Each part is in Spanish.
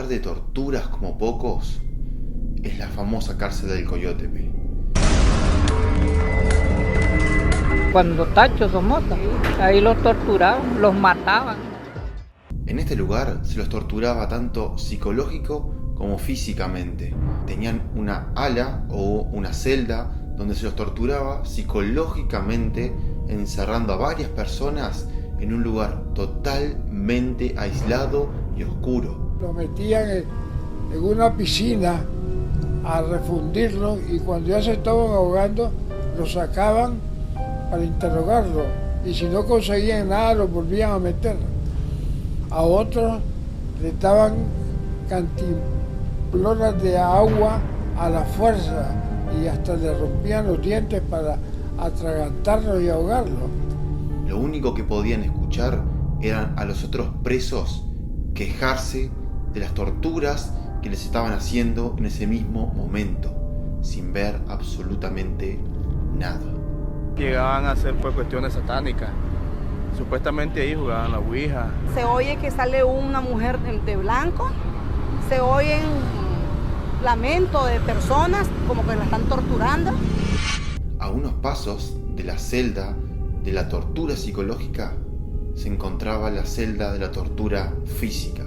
lugar de torturas como pocos es la famosa cárcel del Coyotepe. Cuando Tacho Somoza, ahí los torturaban, los mataban. En este lugar se los torturaba tanto psicológico como físicamente. Tenían una ala o una celda donde se los torturaba psicológicamente, encerrando a varias personas en un lugar totalmente aislado y oscuro. Lo metían en una piscina a refundirlo y cuando ya se estaban ahogando lo sacaban para interrogarlo y si no conseguían nada lo volvían a meter. A otros les daban cantimploras de agua a la fuerza y hasta le rompían los dientes para atragantarlo y ahogarlo. Lo único que podían escuchar eran a los otros presos quejarse de las torturas que les estaban haciendo en ese mismo momento, sin ver absolutamente nada. Llegaban a hacer cuestiones satánicas. Supuestamente ahí jugaban la ouija. Se oye que sale una mujer de blanco, se oyen lamentos de personas como que la están torturando. A unos pasos de la celda de la tortura psicológica se encontraba la celda de la tortura física,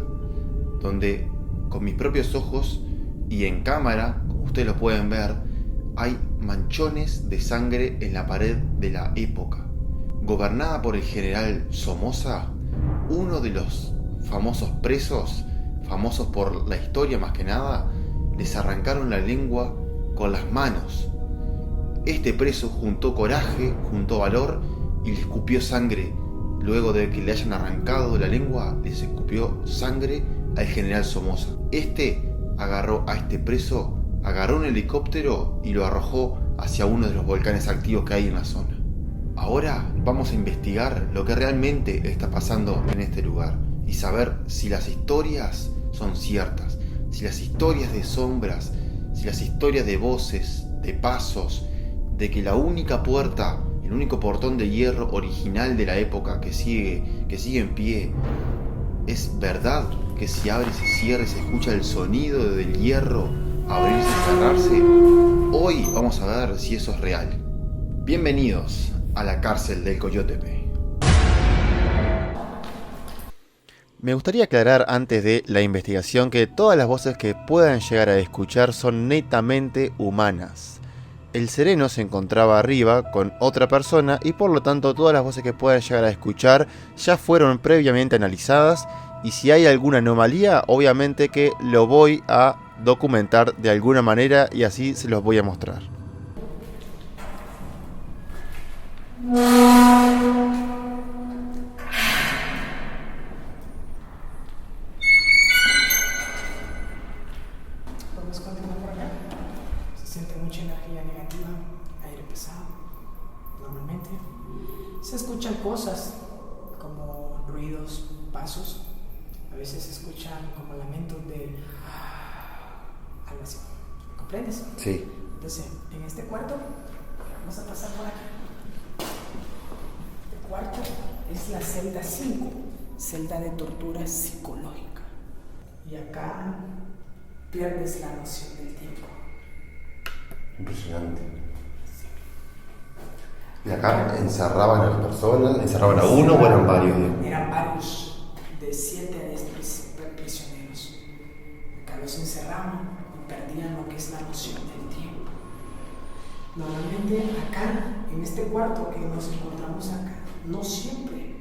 donde con mis propios ojos y en cámara, como ustedes lo pueden ver, hay manchones de sangre en la pared de la época. Gobernada por el general Somoza, uno de los famosos presos, famosos por la historia más que nada, les arrancaron la lengua con las manos. Este preso juntó coraje, juntó valor y le escupió sangre. Luego de que le hayan arrancado la lengua, les escupió sangre al general Somoza. Este agarró a este preso, agarró un helicóptero y lo arrojó hacia uno de los volcanes activos que hay en la zona. Ahora vamos a investigar lo que realmente está pasando en este lugar y saber si las historias son ciertas, si las historias de sombras, si las historias de voces, de pasos, de que la única puerta, el único portón de hierro original de la época que sigue en pie, es verdad que si abre y se cierra se escucha el sonido del hierro abrirse y cerrarse. Hoy vamos a ver si eso es real. Bienvenidos a la cárcel del Coyotepe. Me gustaría aclarar antes de la investigación que todas las voces que puedan llegar a escuchar son netamente humanas. El sereno se encontraba arriba con otra persona y por lo tanto todas las voces que puedan llegar a escuchar ya fueron previamente analizadas y si hay alguna anomalía obviamente que lo voy a documentar de alguna manera y así se los voy a mostrar. Podemos continuar por acá. Se siente mucha energía negativa, aire pesado. Normalmente se escuchan cosas como ruidos, pasos. A veces se escuchan como lamentos de algo así. ¿Comprendes? Sí. Entonces, en este cuarto, vamos a pasar por aquí. Este cuarto es la celda 5, celda de tortura psicológica. Y acá pierdes la noción del tiempo. Impresionante. ¿Y acá encerraban a las personas? ¿Encerraban a uno o eran varios? Eran varios, de 7 a 10 prisioneros. Acá los encerraban y perdían lo que es la noción del tiempo. Normalmente acá, en este cuarto que nos encontramos acá, no siempre,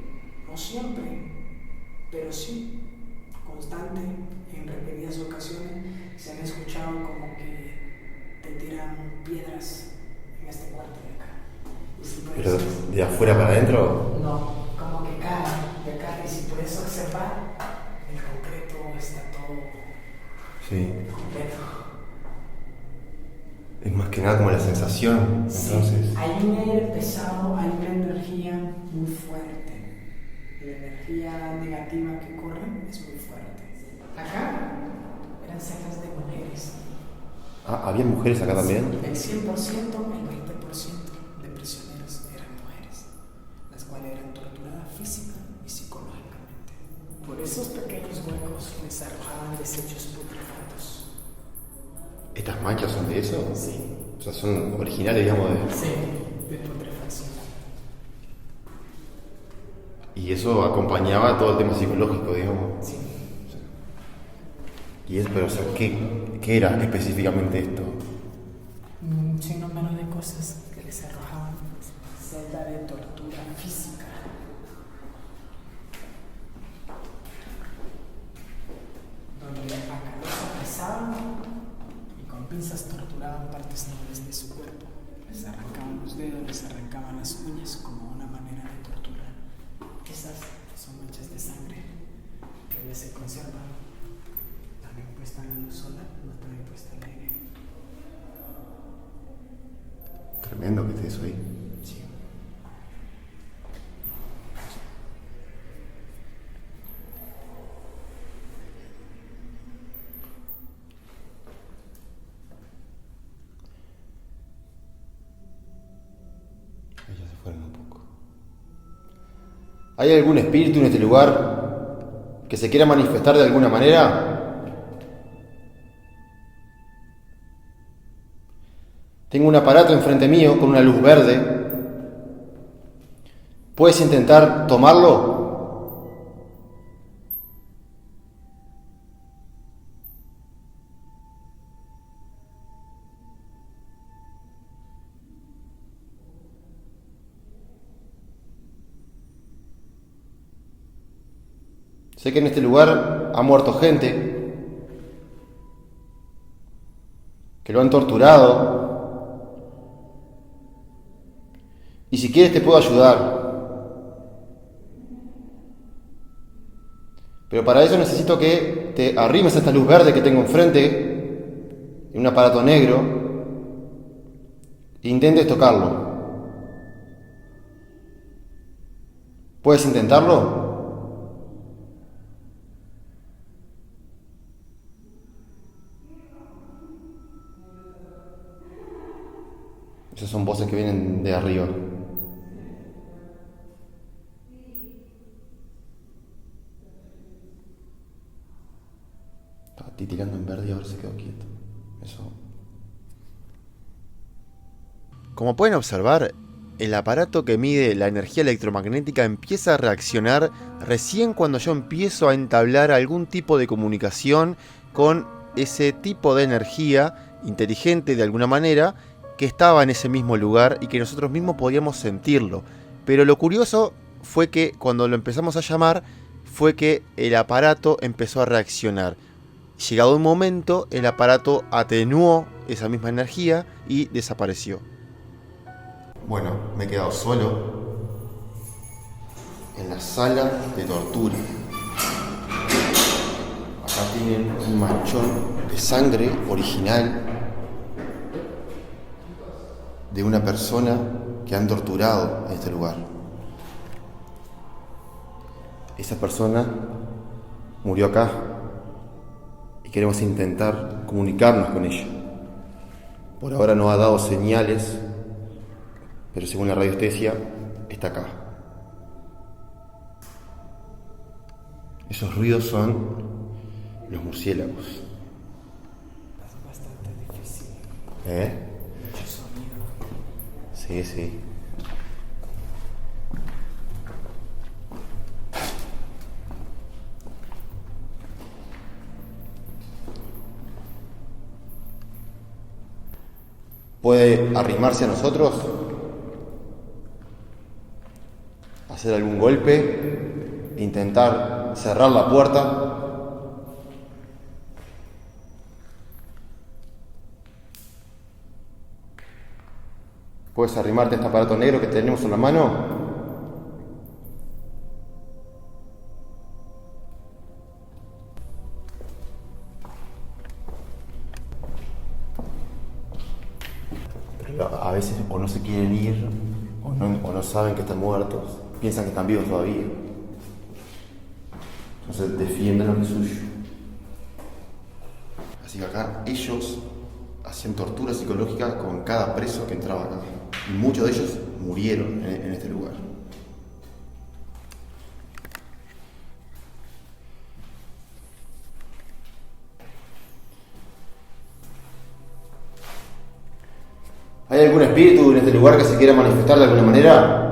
pero sí, constante, en repetidas ocasiones, se han escuchado como que te tiran piedras en este cuarto de acá. ¿Pero de afuera para adentro? No, como que caen de acá, y si puedes observar, el concreto está todo Sí. completo. Es más que nada como la sensación, entonces. Sí, hay un aire pesado, hay una energía muy fuerte. La energía negativa que corre es muy fuerte. Acá eran celdas de mujeres. Ah, ¿había mujeres acá también? El 100%, el 20% de prisioneros eran mujeres, las cuales eran torturadas física y psicológicamente. Por esos pequeños huecos les arrojaban desechos putrefactos. ¿Estas manchas son de eso? Sí. O sea, son originales, digamos, de... Sí, de putrefacción. Y eso acompañaba todo el tema psicológico, digamos. Sí. Y es, pero, o sea, ¿qué era específicamente esto? Un sinnúmero de cosas que les arrojaban. Celda de tortura física. Donde a cabeza apresaban y con pinzas torturaban partes nobles de su cuerpo. Les arrancaban los dedos, les arrancaban las uñas como una manera de tortura. Esas son manchas de sangre que todavía se conservan. También puesta en la luz solar, no también puesta al aire. Tremendo que esté eso ahí. Sí. Ellos se fueron un poco. ¿Hay algún espíritu en este lugar que se quiera manifestar de alguna manera? Tengo un aparato enfrente mío con una luz verde. ¿Puedes intentar tomarlo? Sé que en este lugar ha muerto gente, que lo han torturado. Y si quieres te puedo ayudar. Pero para eso necesito que te arrimes a esta luz verde que tengo enfrente, en un aparato negro, e intentes tocarlo. ¿Puedes intentarlo? Esas son voces que vienen de arriba. Estaba titilando en verde y ahora se quedó quieto. Eso. Como pueden observar, el aparato que mide la energía electromagnética empieza a reaccionar recién cuando yo empiezo a entablar algún tipo de comunicación con ese tipo de energía inteligente de alguna manera que estaba en ese mismo lugar y que nosotros mismos podíamos sentirlo. Pero lo curioso fue que cuando lo empezamos a llamar fue que el aparato empezó a reaccionar. Llegado un momento, el aparato atenuó esa misma energía y desapareció. Bueno, me he quedado solo en la sala de tortura. Acá tienen un manchón de sangre original de una persona que han torturado en este lugar. Esa persona murió acá y queremos intentar comunicarnos con ella. Por ahora no ha dado señales, pero según la radiestesia está acá. Esos ruidos son los murciélagos. Es bastante difícil. Mucho sonido. Sí, sí. ¿Puede arrimarse a nosotros? ¿Hacer algún golpe? ¿Intentar cerrar la puerta? ¿Puedes arrimarte a este aparato negro que tenemos en la mano? A veces o no se quieren ir o no saben que están muertos, piensan que están vivos todavía. Entonces defienden lo que es suyo. Así que acá ellos hacían tortura psicológica con cada preso que entraba acá. Y muchos de ellos murieron en este lugar. ¿Hay algún espíritu en este lugar que se quiera manifestar de alguna manera?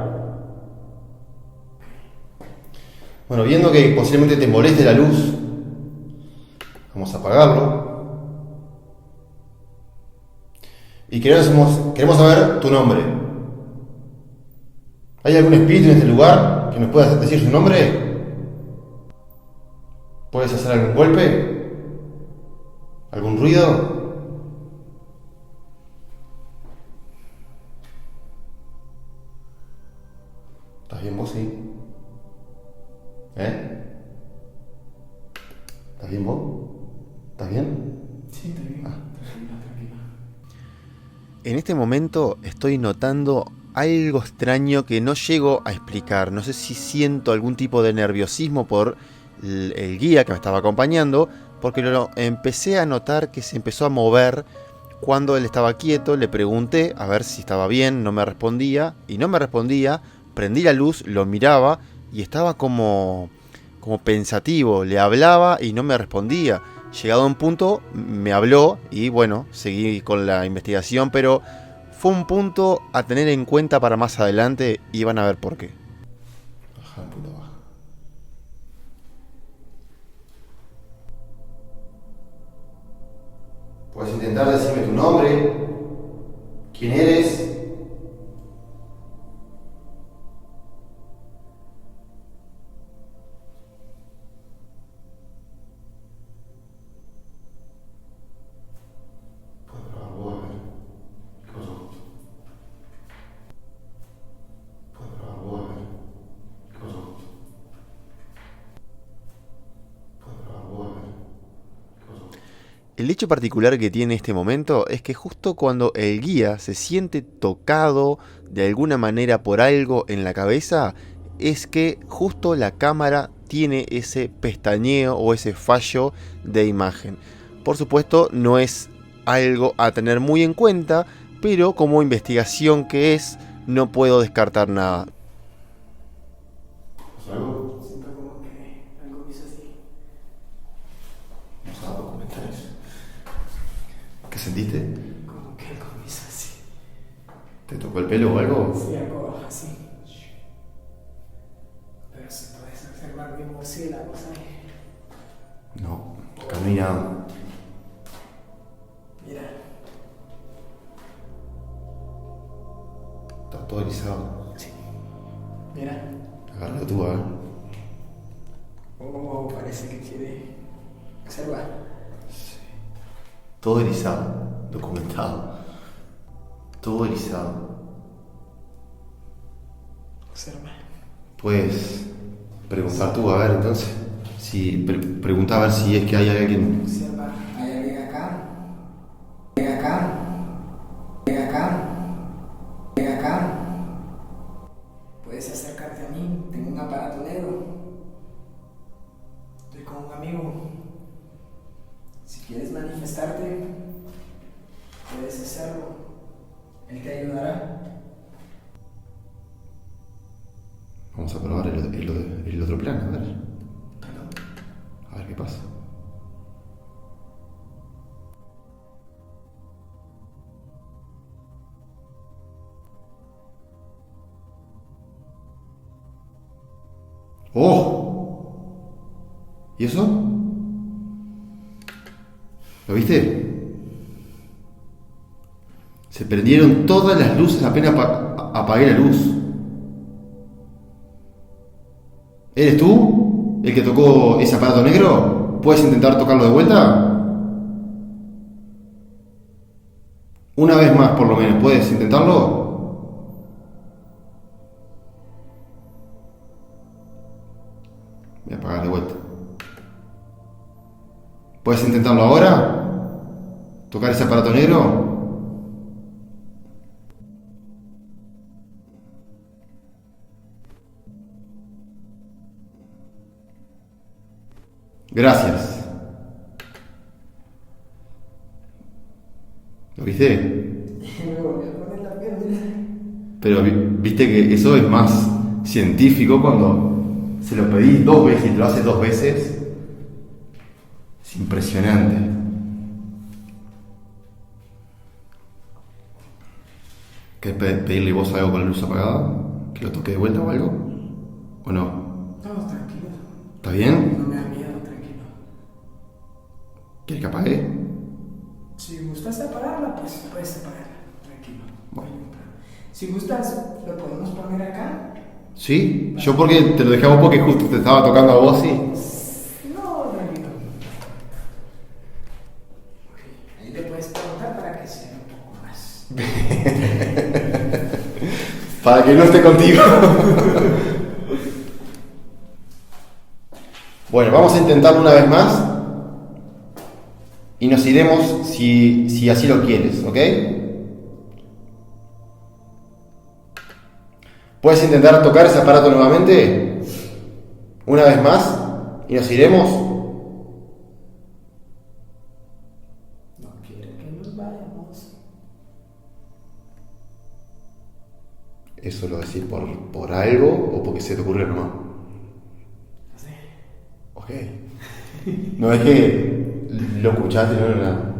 Bueno, viendo que posiblemente te moleste la luz, vamos a apagarlo. Y queremos saber tu nombre. ¿Hay algún espíritu en este lugar que nos pueda decir su nombre? ¿Puedes hacer algún golpe? ¿Algún ruido? ¿Estás bien vos? Sí. ¿Estás bien vos? ¿Estás bien? Sí, estoy bien. Tranquila. En este momento estoy notando algo extraño que no llego a explicar. No sé si siento algún tipo de nerviosismo por el guía que me estaba acompañando, porque lo empecé a notar que se empezó a mover cuando él estaba quieto. Le pregunté a ver si estaba bien, no me respondía, prendí la luz, lo miraba y estaba como pensativo, le hablaba y no me respondía. Llegado a un punto me habló y bueno, seguí con la investigación, pero fue un punto a tener en cuenta para más adelante y van a ver por qué. Baja un punto baja. Puedes intentar decirme tu nombre, quién eres. El hecho particular que tiene este momento es que justo cuando el guía se siente tocado de alguna manera por algo en la cabeza, es que justo la cámara tiene ese pestañeo o ese fallo de imagen. Por supuesto, no es algo a tener muy en cuenta, pero como investigación que es, no puedo descartar nada. ¿Algo? Siento como que algo me hizo así. Vamos a documentar eso. ¿Qué sentiste? Como que algo me hizo así. ¿Te tocó el pelo o algo? Sí, algo así. Pero si puedes observar mi murciélago, ¿sabes? No, acá no hay nada. Mira. Está todo erizado. Sí. Mira. Agárralo tú, a ver. Oh, parece que quiere observar. Sí. Todo erizado, documentado. Todo erizado. Observa. Puedes preguntar tú, a ver, entonces. Si pregunta a ver si es que hay alguien. Observa. ¿Hay alguien acá? ¿Ven acá? ¿Ven acá? ¿Ven acá? Puedes acercarte a mí. Tengo un aparato negro. Estoy con un amigo. Si quieres manifestarte, puedes hacerlo. Él te ayudará. Vamos a probar el otro plano, a ver. Perdón. A ver qué pasa. ¡Oh! ¿Y eso? ¿Lo viste? Se prendieron todas las luces apenas apagué la luz. ¿Eres tú el que tocó ese aparato negro? ¿Puedes intentar tocarlo de vuelta? Una vez más, por lo menos. ¿Puedes intentarlo? Voy a apagar de vuelta. ¿Puedes intentarlo ahora? ¿Tocar ese aparato negro? Gracias. ¿Lo viste? Me volví a poner la piel, mira. Pero viste que eso es más científico cuando se lo pedís 2 veces y te lo haces 2 veces. Es impresionante. ¿Querés pedirle vos algo con la luz apagada? ¿Que lo toque de vuelta o algo? ¿O no? No, tranquilo. ¿Está bien? No me da miedo, tranquilo. ¿Quieres que apague? Si gustas separarla, pues puedes separarla, tranquilo. Bueno. Si gustas, lo podemos poner acá. ¿Sí? Yo porque te lo dejé a vos porque justo te estaba tocando a vos, sí. No, tranquilo. Ahí le puedes preguntar para que sea un poco más. Para que no esté contigo. Bueno, vamos a intentarlo una vez más. Y nos iremos si así lo quieres, ¿ok? ¿Puedes intentar tocar ese aparato nuevamente? Una vez más. Y nos iremos. No quiere que nos vayamos. ¿Eso lo decís por algo o porque se te ocurrió nomás? No sé. Ok. No es que lo escuchaste, no, nada.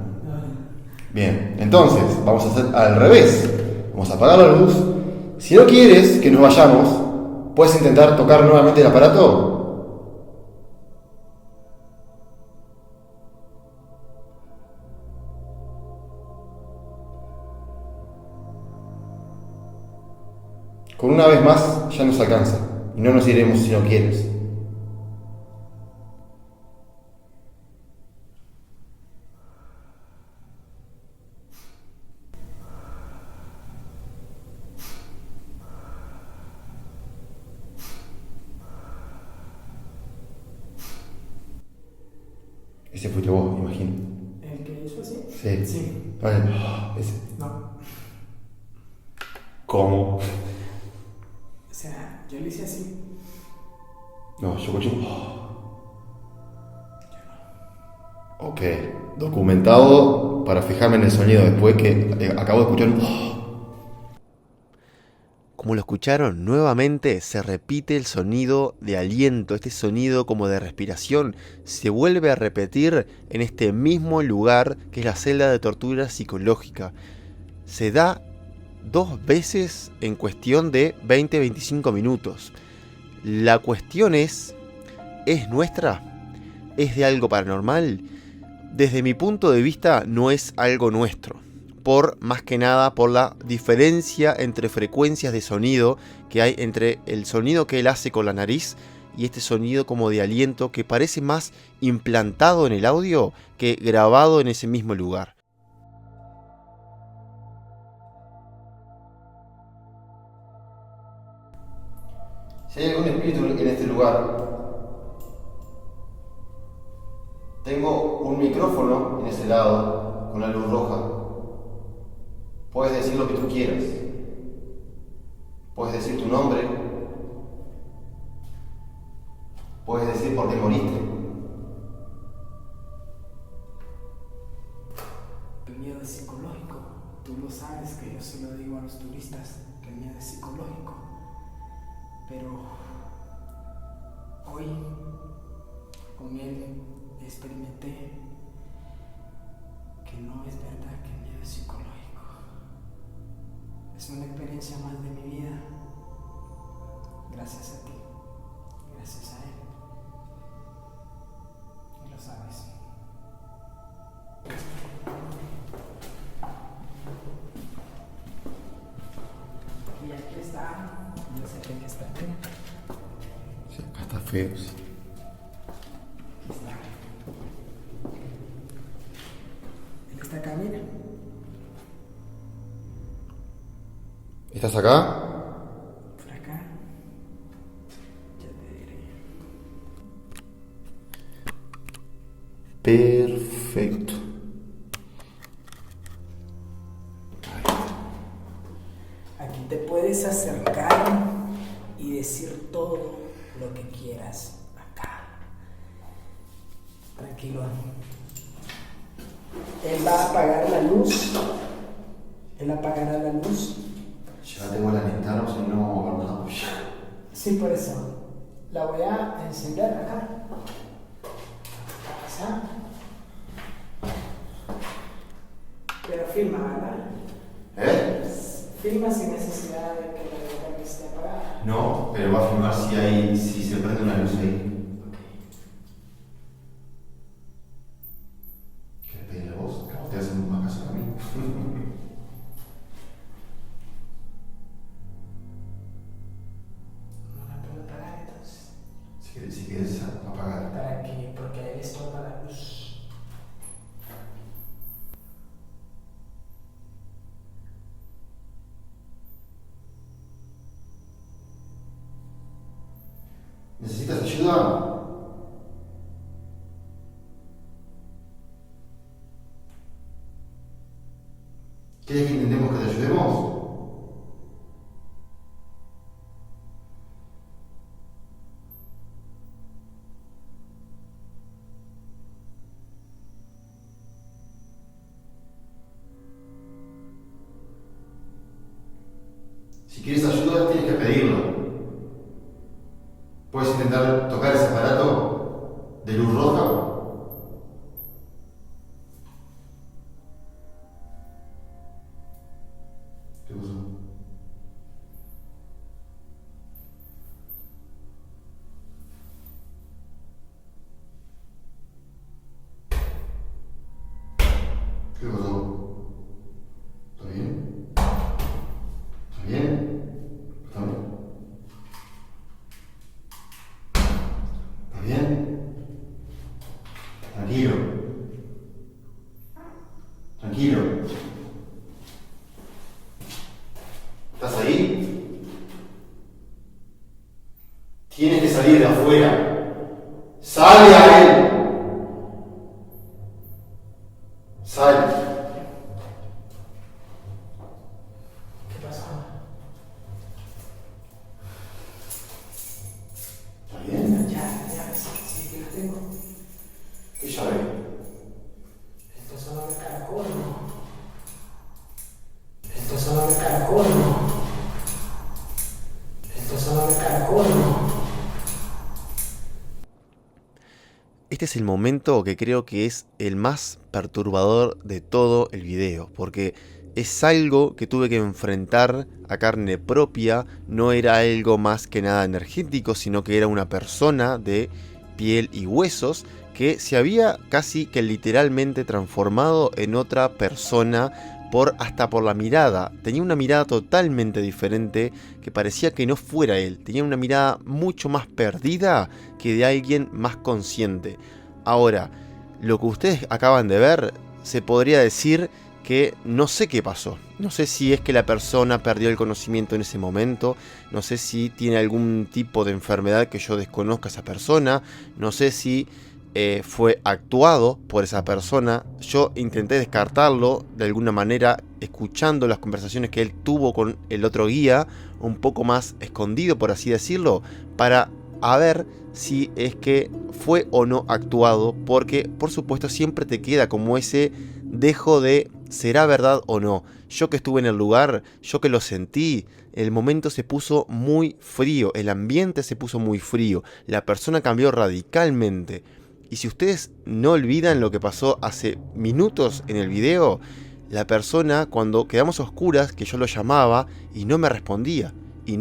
Bien, entonces vamos a hacer al revés. Vamos a apagar la luz. Si no quieres que nos vayamos, ¿puedes intentar tocar nuevamente el aparato? Con una vez más ya nos alcanza y no nos iremos si no quieres. Ese fuiste vos, imagino. ¿El que hizo así? Sí. Sí. Vale. Ese. No. ¿Cómo? O sea, yo lo hice así. No, yo escuché. Ok, documentado para fijarme en el sonido después que acabo de escuchar. Como lo escucharon, nuevamente se repite el sonido de aliento, este sonido como de respiración, se vuelve a repetir en este mismo lugar que es la celda de tortura psicológica. Se da 2 veces en cuestión de 20-25 minutos. La cuestión ¿es nuestra? ¿Es de algo paranormal? Desde mi punto de vista no es algo nuestro. Más que nada por la diferencia entre frecuencias de sonido que hay entre el sonido que él hace con la nariz y este sonido como de aliento que parece más implantado en el audio que grabado en ese mismo lugar. Si hay algún espíritu en este lugar, tengo un micrófono en ese lado con la luz roja. Puedes decir lo que tú quieras. Puedes decir tu nombre. Puedes decir por qué moriste. El miedo es psicológico. Tú lo sabes que yo se lo digo a los turistas, que el miedo es psicológico. Pero hoy con él experimenté que no es verdad que el miedo es psicológico. Es una experiencia más de mi vida. Gracias a ti. Gracias a él. Y lo sabes. Y aquí está. Yo sé que está bien. Sí, acá está feo, sí. Aquí está. Él está acá, mira. ¿Estás acá? Por acá. Ya te diré. Perfecto. Aquí te puedes acercar y decir todo lo que quieras acá. Tranquilo. Él va a apagar la luz. Él apagará la luz. Ya tengo la linterna, o sea, no vamos a ver nada. Sí, por eso. La voy a encender acá. ¿Está? Pero filma, ¿verdad? ¿Eh? Filma sin necesidad de que la linterna esté apagada. No, pero va a filmar si se prende una luz ahí. Ok. ¿Quieres pedirle a vos? ¿O te hacen más caso a mí? No la puedo apagar entonces. Si quieres apagar. ¿Para qué? Porque a él estorba la luz. ¿Necesitas ayuda? ¿Quieres que intentemos que te ayudemos? Si quieres ayuda, tienes que pedirlo. ¿Puedes intentar tocar ese aparato de luz roja? ¿Qué pasó? ¿Qué pasó? ¿Está bien? ¿Está bien? ¿Está bien? ¿Está bien? Tranquilo. Tranquilo. ¿Estás ahí? Tienes que salir de afuera. ¡Sale a él! ¡Sal! ¿Qué pasó? ¿Está bien? Ya, sí, que la tengo. ¿Qué llave? Estos son los de caracol, ¿no? Estos son los de caracol, ¿no? Estos son los de caracol, ¿no? Este es el momento que creo que es el más perturbador de todo el video, porque es algo que tuve que enfrentar a carne propia, no era algo más que nada energético, sino que era una persona de piel y huesos que se había casi que literalmente transformado en otra persona hasta por la mirada. Tenía una mirada totalmente diferente que parecía que no fuera él. Tenía una mirada mucho más perdida que de alguien más consciente. Ahora, lo que ustedes acaban de ver, se podría decir que no sé qué pasó. No sé si es que la persona perdió el conocimiento en ese momento. No sé si tiene algún tipo de enfermedad que yo desconozca a esa persona. No sé si fue actuado por esa persona. Yo intenté descartarlo de alguna manera escuchando las conversaciones que él tuvo con el otro guía, un poco más escondido por así decirlo, para ver si es que fue o no actuado, porque por supuesto siempre te queda como ese dejo de ¿será verdad o no? Yo que estuve en el lugar, yo que lo sentí, el momento se puso muy frío, el ambiente se puso muy frío, la persona cambió radicalmente. Y si ustedes no olvidan lo que pasó hace minutos en el video, la persona cuando quedamos a oscuras, que yo lo llamaba y no me respondía, y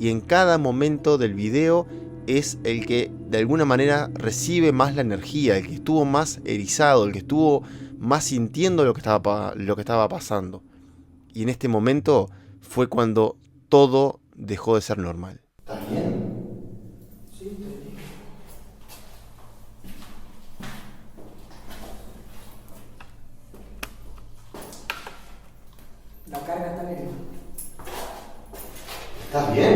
en cada momento del video es el que de alguna manera recibe más la energía, el que estuvo más erizado, el que estuvo más sintiendo lo que estaba pasando. Y en este momento fue cuando todo dejó de ser normal. ¿Estás bien? Sí, estoy bien. La carga está bien. ¿Estás bien?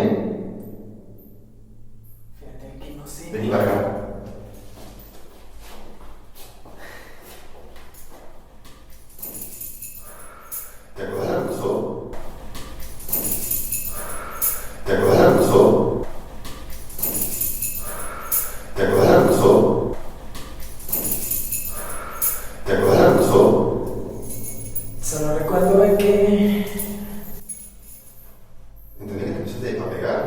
Fíjate que no sé. Vení para acá. ¿Te acordás de lo que pasó? ¿Te acordás de lo que pasó? ¿Te acordás de lo que pasó? ¿Te acordás de lo que pasó? Solo recuerdo que... ¿Entendés que empezaste a pegar?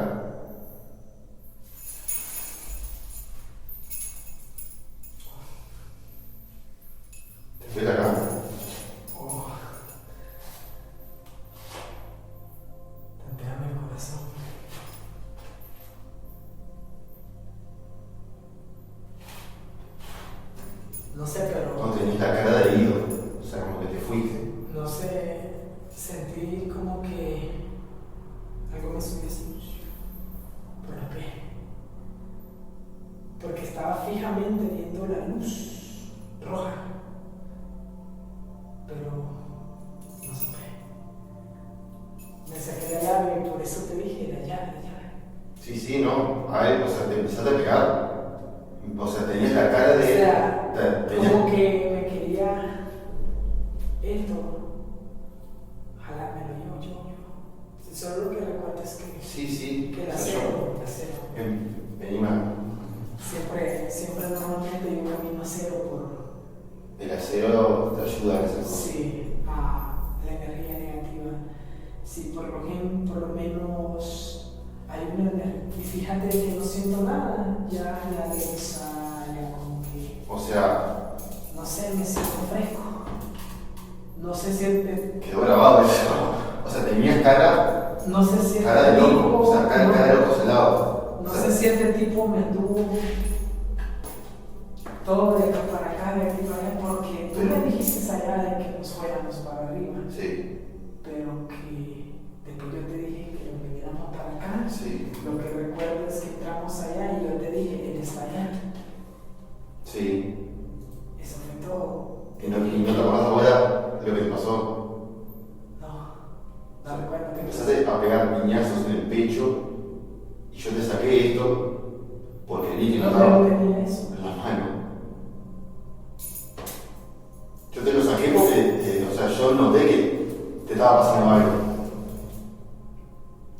estaba fijamente viendo la luz roja, pero no supe. Me saqué la llave y por eso te dije la llave. Sí, no. A ver, o sea, te empezaste a pegar. O sea, tenías la cara de... O sea, como que me quería esto, jalármelo yo. Solo lo que recuerdo es que... Sí. Que el acero. Vení más. Siempre normalmente yo camino acero por... El acero te ayuda a esas cosas. Sí, a la energía negativa. Sí, por lo menos hay una energía. Y fíjate que no siento nada, ya la densa, ya como que... O sea... No sé, me siento fresco. No se siente... Quedó grabado eso. O sea, tenías cara... No se siente... Cara de loco, o sea, cara de loco salado. No se siente tipo, me anduvo todo de acá para acá, de aquí para allá, porque tú me dijiste allá de que nos fuéramos para arriba. Sí. Pero que después yo te dije que nos viniéramos para acá. Sí. Lo que recuerdo es que entramos allá y yo te dije, él está allá. Sí. Eso fue todo. ¿Y no te acordás ahora de lo que te pasó? No recuerdo que... Empezaste a pegar piñazos en el pecho y yo te saqué esto porque vi que no estaba tenía eso en la mano. Yo te lo saqué porque, o sea, yo noté que te estaba pasando algo.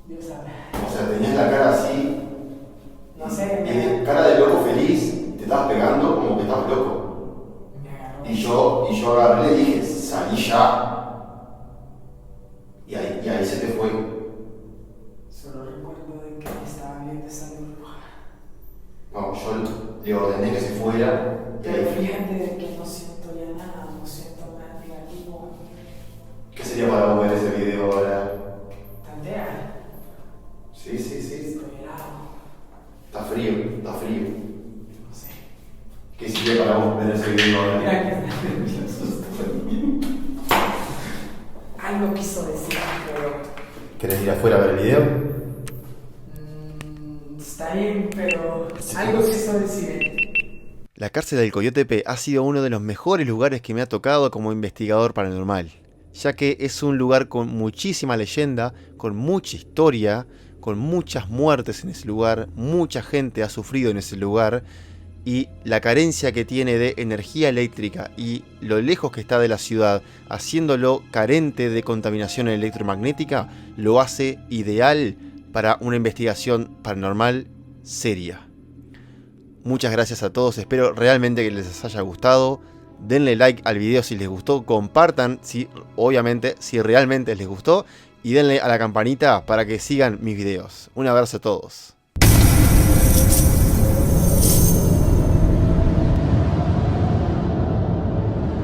Dios sabe. O sea, tenías la cara así. No sé. Y de cara de loco feliz, te estabas pegando como que estabas loco. Me agarró. Y yo agarré y le dije, salí ya. Y ahí se te fue. Solo recuerdo de que estaba viendo esa luz roja. No, yo le ordené que se fuera. Pero fíjate de que no siento ya nada, no siento nada negativo. ¿Qué sería para vos ver ese video ahora? Tantea. Sí. Estoy helado. Está frío. No sé. ¿Qué sería para vos ver ese video ahora? Mira que me asustó. Algo quiso decir, pero... ¿Querés ir afuera a ver el video? Está bien, pero algo quiso decir. La cárcel del Coyotepe ha sido uno de los mejores lugares que me ha tocado como investigador paranormal, ya que es un lugar con muchísima leyenda, con mucha historia, con muchas muertes en ese lugar, mucha gente ha sufrido en ese lugar, y la carencia que tiene de energía eléctrica y lo lejos que está de la ciudad, haciéndolo carente de contaminación electromagnética, lo hace ideal para una investigación paranormal seria. Muchas gracias a todos, espero realmente que les haya gustado. Denle like al video si les gustó, compartan obviamente si realmente les gustó y denle a la campanita para que sigan mis videos. Un abrazo a todos.